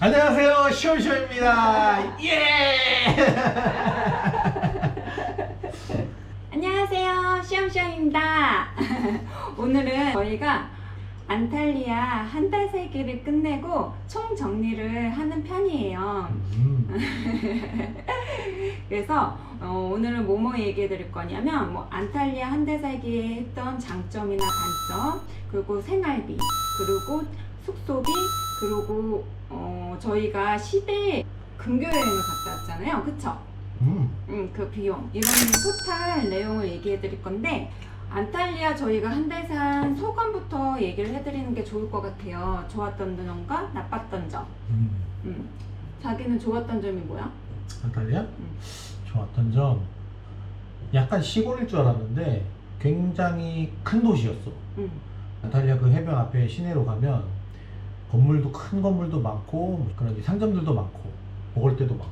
안녕하세요, 쇼쇼입니다. 예! 안녕하세요, 시험시험입니다. 오늘은 저희가 안탈리아 한 달 살기를 끝내고 총 정리를 하는 편이에요. 그래서 오늘은 뭐뭐 얘기해 드릴 거냐면 안탈리아 한 달 살기에 했던 장점이나 단점, 그리고 생활비, 그리고 숙소비, 그리고 저희가 시대 근교 여행을 갔다 왔잖아요, 그쵸? 그 비용, 이런 토탈 내용을 얘기해 드릴 건데, 안탈리아 저희가 한 달 산 소감부터 얘기를 해드리는 게 좋을 것 같아요. 좋았던 점과 나빴던 점. 자기는 좋았던 점이 뭐야? 안탈리아? 좋았던 점, 약간 시골일 줄 알았는데 굉장히 큰 도시였어. 안탈리아 그 해변 앞에 시내로 가면 건물도 큰 건물도 많고 그런 상점들도 많고 먹을 때도 많고.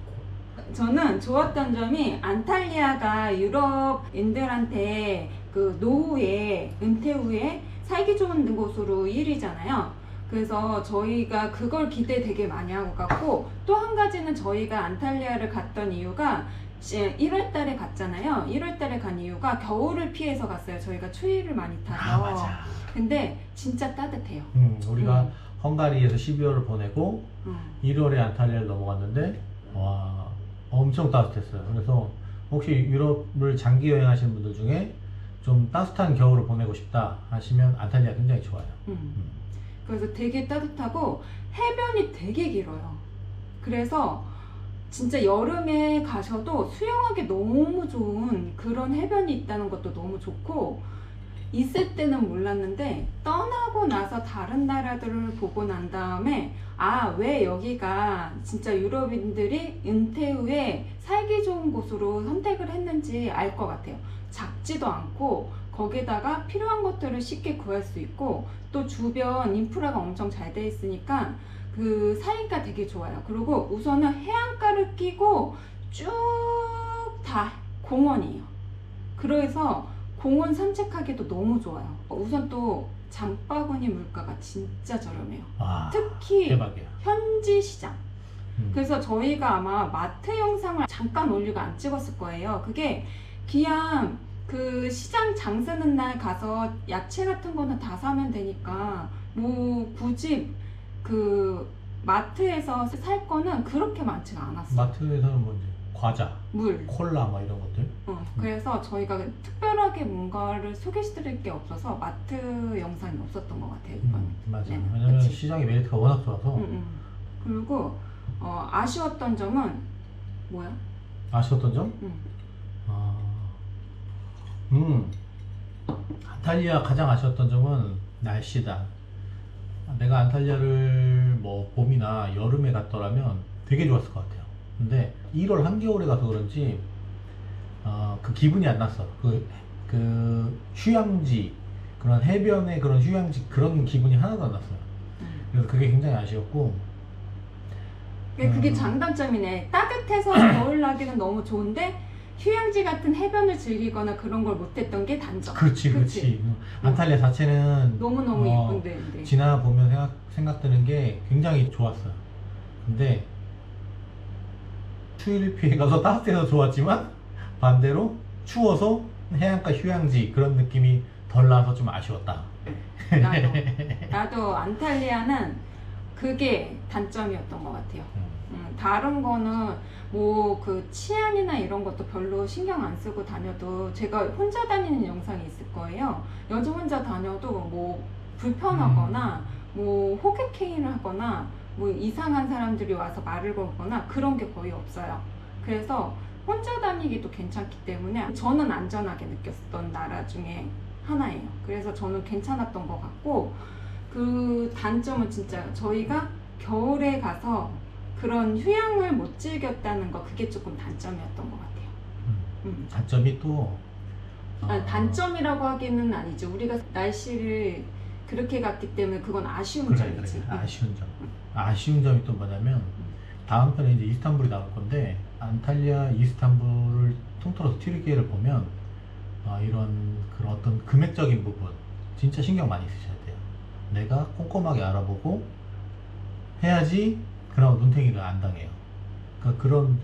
저는 좋았던 점이 안탈리아가 유럽인들한테 그 노후에, 은퇴 후에 살기 좋은 곳으로 1위잖아요. 그래서 저희가 그걸 기대 되게 많이 하고 갔고, 또 한 가지는 저희가 안탈리아를 갔던 이유가 1월 달에 갔잖아요. 1월 달에 간 이유가 겨울을 피해서 갔어요. 저희가 추위를 많이 타서. 맞아. 근데 진짜 따뜻해요. 우리가 헝가리에서 12월을 보내고 1월에 안탈리아를 넘어갔는데 와, 엄청 따뜻했어요. 그래서 혹시 유럽을 장기 여행하시는 분들 중에 좀 따뜻한 겨울을 보내고 싶다 하시면 안탈리아 굉장히 좋아요. 그래서 되게 따뜻하고 해변이 되게 길어요. 그래서 진짜 여름에 가셔도 수영하기 너무 좋은 그런 해변이 있다는 것도 너무 좋고, 있을 때는 몰랐는데 떠나고 나서 다른 나라들을 보고 난 다음에 왜 여기가 진짜 유럽인들이 은퇴 후에 살기 좋은 곳으로 선택을 했는지 알 것 같아요. 작지도 않고 거기다가 필요한 것들을 쉽게 구할 수 있고, 또 주변 인프라가 엄청 잘 돼 있으니까 그 사이가 되게 좋아요. 그리고 우선은 해안가를 끼고 쭉 다 공원이에요. 그래서 공원 산책하기도 너무 좋아요. 우선 또 장바구니 물가가 진짜 저렴해요. 특히 대박이야. 현지 시장. 그래서 저희가 아마 마트 영상을 잠깐 올리고 안 찍었을 거예요. 그게 그냥 그 시장 장 서는 날 가서 야채 같은 거는 다 사면 되니까 굳이 그 마트에서 살 거는 그렇게 많지가 않았어요. 마트에서는 뭔지 과자, 물, 콜라 막 이런 것들. 그래서 저희가 특별하게 뭔가를 소개시드릴 게 없어서 마트 영상이 없었던 것 같아요, 이번. 맞아. 네, 왜냐면 그치? 시장의 메리트가 워낙 좋아서. 그리고 아쉬웠던 점은 뭐야? 아쉬웠던 점? 안탈리아 가장 아쉬웠던 점은 날씨다. 내가 안탈리아를 봄이나 여름에 갔더라면 되게 좋았을 것 같아요. 근데 1월 한겨울에 가서 그런지 그 기분이 안 났어. 그 휴양지, 그런 해변의 그런 휴양지 그런 기분이 하나도 안 났어요. 그래서 그게 굉장히 아쉬웠고. 그게 장단점이네. 따뜻해서 겨울나기는 너무 좋은데 휴양지 같은 해변을 즐기거나 그런 걸 못했던 게 단점. 그렇지. 안탈리아 자체는 너무너무 예쁜데. 지나보면 생각드는 게 굉장히 좋았어요. 근데 추위를 피해 가서 따뜻해서 좋았지만 반대로 추워서 해안가 휴양지 그런 느낌이 덜 나서 좀 아쉬웠다. 나도 안탈리아는 그게 단점이었던 것 같아요. 다른 거는 그 치안이나 이런 것도 별로 신경 안 쓰고 다녀도, 제가 혼자 다니는 영상이 있을 거예요. 여자 혼자 다녀도 불편하거나 호객행위를 하거나 이상한 사람들이 와서 말을 걸거나 그런 게 거의 없어요. 그래서 혼자 다니기도 괜찮기 때문에 저는 안전하게 느꼈던 나라 중에 하나예요. 그래서 저는 괜찮았던 것 같고, 그 단점은 진짜 저희가 겨울에 가서 그런 휴양을 못 즐겼다는 거, 그게 조금 단점이었던 것 같아요. 단점이 또 단점이라고 하기는 아니죠. 우리가 날씨를 그렇게 갔기 때문에 그건 아쉬운 점이지. 아쉬운 점. 아쉬운 점이 또 뭐냐면 다음 편에 이제 이스탄불이 나올 건데, 안탈리아 이스탄불을 통틀어서 튀르키예를 보면 이런 그런 어떤 금액적인 부분 진짜 신경 많이 쓰셔야 돼요. 내가 꼼꼼하게 알아보고 해야지 그나마 눈탱이를 안 당해요. 그러니까 그런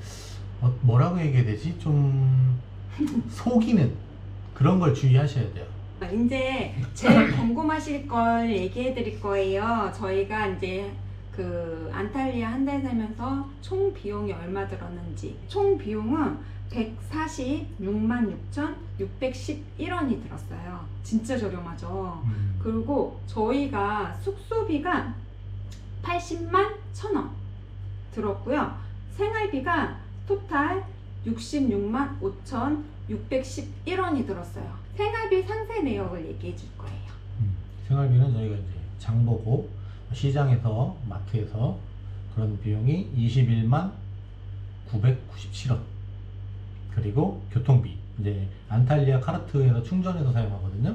뭐라고 얘기해야 되지? 좀 속이는 그런 걸 주의하셔야 돼요. 이제 제일 궁금하실 걸 얘기해 드릴 거예요. 저희가 이제 그 안탈리아 한 달 살면서 총 비용이 얼마 들었는지. 총 비용은 146만 6,611원이 들었어요. 진짜 저렴하죠. 그리고 저희가 숙소비가 80만 1,000원 들었고요. 생활비가 토탈 66만 5,611원이 들었어요. 생활비 상세 내역을 얘기해 줄 거예요. 생활비는 저희가 이제 장보고 시장에서 마트에서 그런 비용이 21만 997원. 그리고 교통비 이제 안탈리아 카르트에서 충전해서 사용하거든요.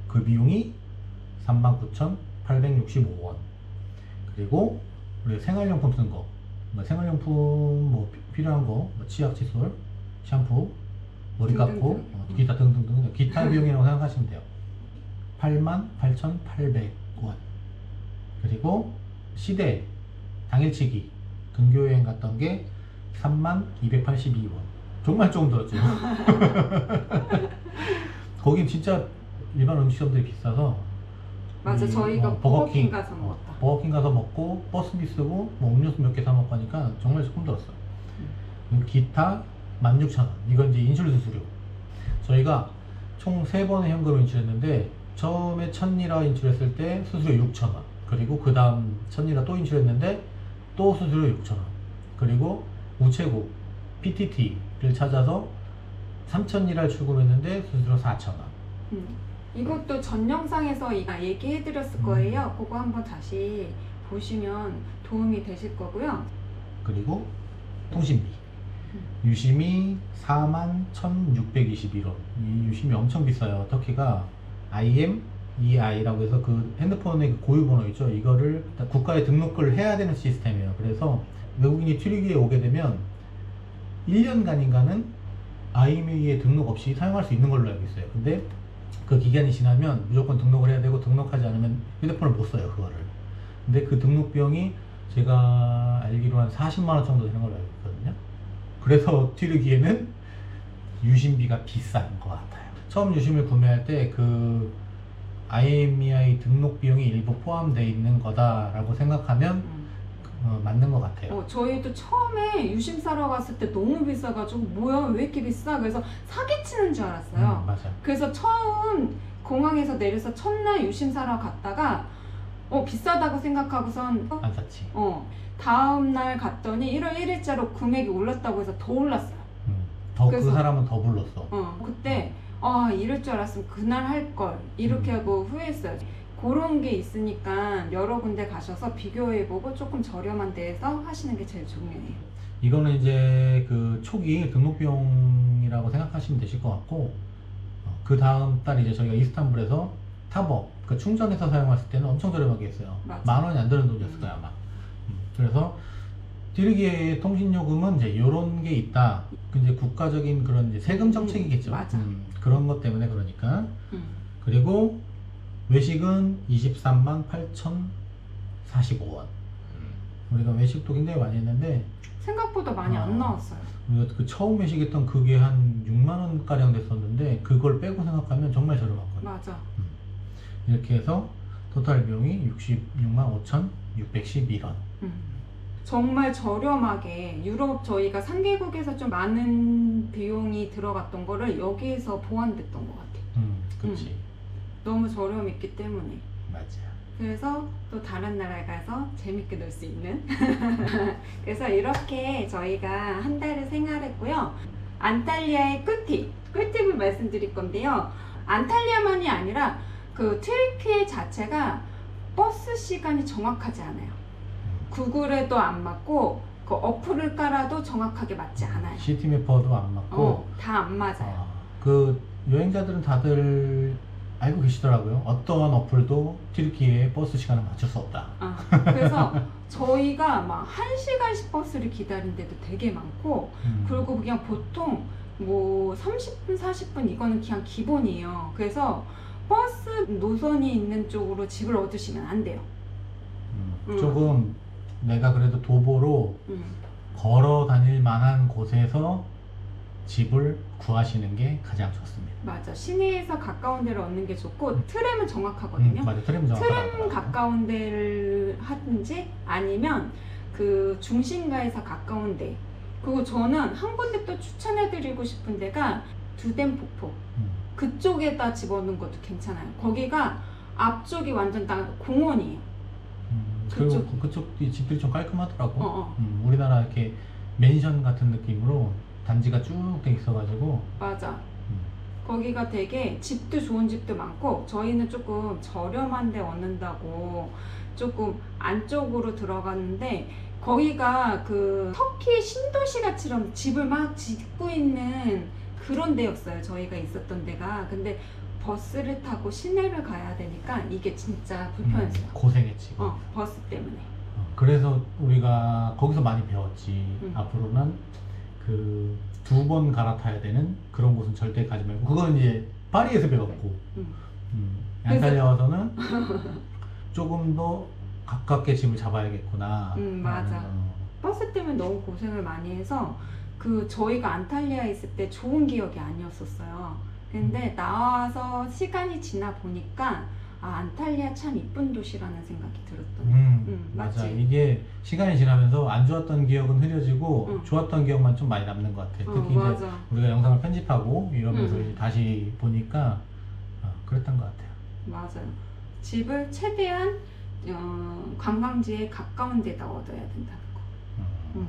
그 비용이 39,865원. 그리고 우리 생활용품 쓴 거, 뭐 생활용품 뭐 필요한 거, 뭐 치약, 칫솔, 샴푸, 머리 깎고 기타 등등등 기타 비용이라고 생각하시면 돼요. 88,800원. 그리고 시대 당일치기 근교여행 갔던 게 32,282원. 정말 조금 들었죠. 거긴 진짜 일반 음식점들이 비싸서 맞아, 저희가 버거킹 가서 먹었다. 버거킹 가서 먹고 버스비 쓰고 뭐 음료수 몇 개 사 먹고 하니까 정말 조금 들었어요. 기타 16,000원. 이건 이제 인슐 수수료. 저희가 총 3번의 현금을 인출했는데 처음에 1,000리라 인출했을 때 수수료 6,000원. 그리고 그 다음 1,000리라 또 인출했는데 또 수수료 6,000원. 그리고 우체국 PTT를 찾아서 3,000리라를 출금했는데 수수료 4,000원. 이것도 전 영상에서 얘기해 드렸을 거예요. 그거 한번 다시 보시면 도움이 되실 거고요. 그리고 통신비 유심이 41,621원. 이 유심이 엄청 비싸요. 터키가 IMEI라고 해서 그 핸드폰의 그 고유 번호 있죠. 이거를 국가에 등록을 해야 되는 시스템이에요. 그래서 외국인이 튀르기에 오게 되면 1년간인가는 IMEI에 등록 없이 사용할 수 있는 걸로 알고 있어요. 근데 그 기간이 지나면 무조건 등록을 해야 되고 등록하지 않으면 휴대폰을 못 써요, 그거를. 근데 그 등록 비용이 제가 알기로 한 40만 원 정도 되는 걸로 알고 있거든요. 그래서 튀르기에는 유심비가 비싼 것 같아요. 처음 유심을 구매할 때 그 IMEI 등록 비용이 일부 포함되어 있는 거다라고 생각하면 맞는 것 같아요. 저희도 처음에 유심 사러 갔을 때 너무 비싸가지고 뭐야 왜 이렇게 비싸? 그래서 사기치는 줄 알았어요. 맞아. 그래서 처음 공항에서 내려서 첫날 유심 사러 갔다가 비싸다고 생각하고선 안 샀지. 다음날 갔더니 1월 1일자로 금액이 올랐다고 해서 더 올랐어요. 그 그래서- 사람은 더 불렀어. 그때 이럴 줄 알았으면 그날 할 걸 이렇게 하고 후회했어요. 그런 게 있으니까 여러 군데 가셔서 비교해보고 조금 저렴한 데에서 하시는 게 제일 중요해요. 이거는 이제 그 초기 등록 비용이라고 생각하시면 되실 것 같고, 그 다음 달 이제 저희가 이스탄불에서 탑업 그 충전해서 사용했을 때는 엄청 저렴하게 했어요. 맞아. 10,000원이 안 드는 돈이었을 거야 아마. 그래서 튀르기의 통신요금은 이제 이런 게 있다. 그 이제 국가적인 그런 이제 세금 정책이겠죠. 맞아. 그런 것 때문에 그러니까. 음. 그리고 외식은 23만 8,045원. 우리가 외식도 굉장히 많이 했는데 생각보다 많이 안 나왔어요. 우리가 그 처음 외식했던 그게 한 6만 원 가량 됐었는데 그걸 빼고 생각하면 정말 저렴하거든요. 맞아. 이렇게 해서 토탈 비용이 66만 5,611원. 정말 저렴하게 유럽 저희가 3개국에서 좀 많은 비용이 들어갔던 거를 여기에서 보완됐던 것 같아요. 그렇지. 너무 저렴했기 때문에. 맞아. 그래서 또 다른 나라에 가서 재밌게 놀 수 있는 그래서 이렇게 저희가 한 달을 생활했고요. 안탈리아의 꿀팁을 말씀드릴 건데요. 안탈리아만이 아니라 그 튀르키예 자체가 버스 시간이 정확하지 않아요. 구글에도 안 맞고 그 어플을 깔아도 정확하게 맞지 않아요. 시티매퍼도 안 맞고 다 안 맞아요. 그 여행자들은 다들 알고 계시더라고요. 어떠한 어플도 튀르키예의 버스 시간을 맞출 수 없다. 그래서 저희가 막 1시간씩 버스를 기다린 데도 되게 많고 그리고 그냥 보통 뭐 30분, 40분 이거는 그냥 기본이에요. 그래서 버스 노선이 있는 쪽으로 집을 얻으시면 안 돼요. 조금 내가 그래도 도보로 걸어 다닐 만한 곳에서 집을 구하시는 게 가장 좋습니다. 맞아. 시내에서 가까운 데를 얻는 게 좋고 트램은 정확하거든요. 맞아. 트램 트램 가까운 데를 하든지 아니면 그 중심가에서 가까운 데. 그리고 저는 한 군데 또 추천해드리고 싶은 데가 두댐폭포. 그쪽에다 집어넣는 것도 괜찮아요. 거기가 앞쪽이 완전 다 공원이에요. 그리고 그쪽. 그쪽이 집들이 좀 깔끔하더라고. 어. 우리나라 이렇게 맨션 같은 느낌으로 단지가 쭉 돼 있어가지고. 맞아. 거기가 되게 집도 좋은 집도 많고 저희는 조금 저렴한 데 얻는다고 조금 안쪽으로 들어갔는데 거기가 그 터키 신도시가처럼 집을 막 짓고 있는 그런 데였어요. 저희가 있었던 데가. 근데 버스를 타고 시내를 가야 되니까 이게 진짜 불편했어요. 고생했지. 버스 때문에. 그래서 우리가 거기서 많이 배웠지. 앞으로는 그 2번 갈아타야 되는 그런 곳은 절대 가지 말고. 그건 이제 파리에서 배웠고. 안탈리아 와서는 조금 더 가깝게 집을 잡아야겠구나. 맞아. 버스 때문에 너무 고생을 많이 해서 그 저희가 안탈리아에 있을 때 좋은 기억이 아니었었어요. 근데 나와서 시간이 지나 보니까 안탈리아 참 이쁜 도시라는 생각이 들었던. 맞아. 맞지? 이게 시간이 지나면서 안 좋았던 기억은 흐려지고 좋았던 기억만 좀 많이 남는 것 같아. 특히 이제 맞아. 우리가 영상을 편집하고 이러면서 이제 다시 보니까 그랬던 것 같아요. 맞아요. 집을 최대한 관광지에 가까운 데다 얻어야 된다는 거.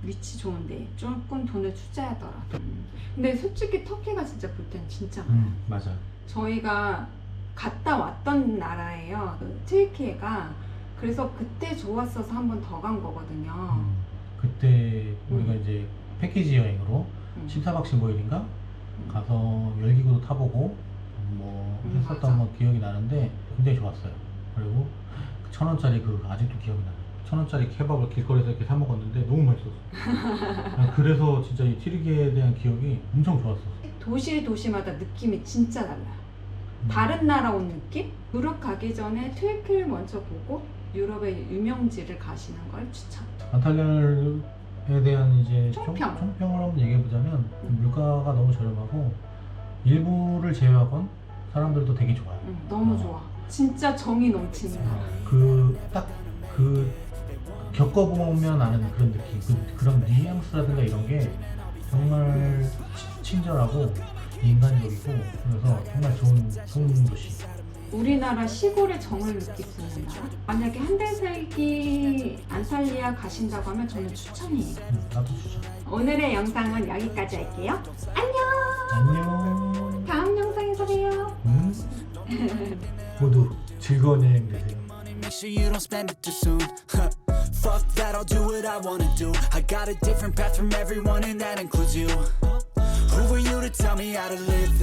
위치 좋은데 조금 돈을 투자하더라도. 근데 솔직히 터키가 진짜 볼 때는 진짜 많아요. 맞아. 저희가 갔다 왔던 나라예요. 그 튀르키예가. 그래서 그때 좋았어서 한 번 더 간 거거든요. 그때 우리가 이제 패키지 여행으로 14박 15일인가 가서 열기구도 타보고 뭐 했었던 맞아. 거 기억이 나는데 굉장히 좋았어요. 그리고 1,000원짜리 그 아직도 기억이 나요. 1,000원짜리 케밥을 길거리에서 이렇게 사 먹었는데 너무 맛있었어. 그래서 진짜 이 튀르키예에 대한 기억이 엄청 좋았어. 도시마다 느낌이 진짜 달라요. 다른 나라 온 느낌? 유럽 가기 전에 튀르키예를 먼저 보고 유럽의 유명지를 가시는 걸 추천. 안탈리아에 대한 이제 총평. 총평을 한번 얘기해보자면 물가가 너무 저렴하고 일부를 제외하곤 사람들도 되게 좋아요. 너무 좋아. 진짜 정이 넘치는 거. 딱 겪어보면 아는 그런 느낌, 그런 뉘앙스라든가 이런 게 정말 친절하고 인간적이고 그래서 정말 좋은 도시. 우리나라 시골의 정을 느낄 수 있는 나라? 만약에 한 달 살기 안탈리아 가신다고 하면 저는 추천이에요. 나도 추천. 오늘의 영상은 여기까지 할게요. 안녕. 다음 영상에서 봬요. 모두 즐거운 여행 되세요. Make sure you don't spend it too soon. Fuck that, I'll do what I wanna do. I got a different path from everyone, and that includes you. Who are you to tell me how to live?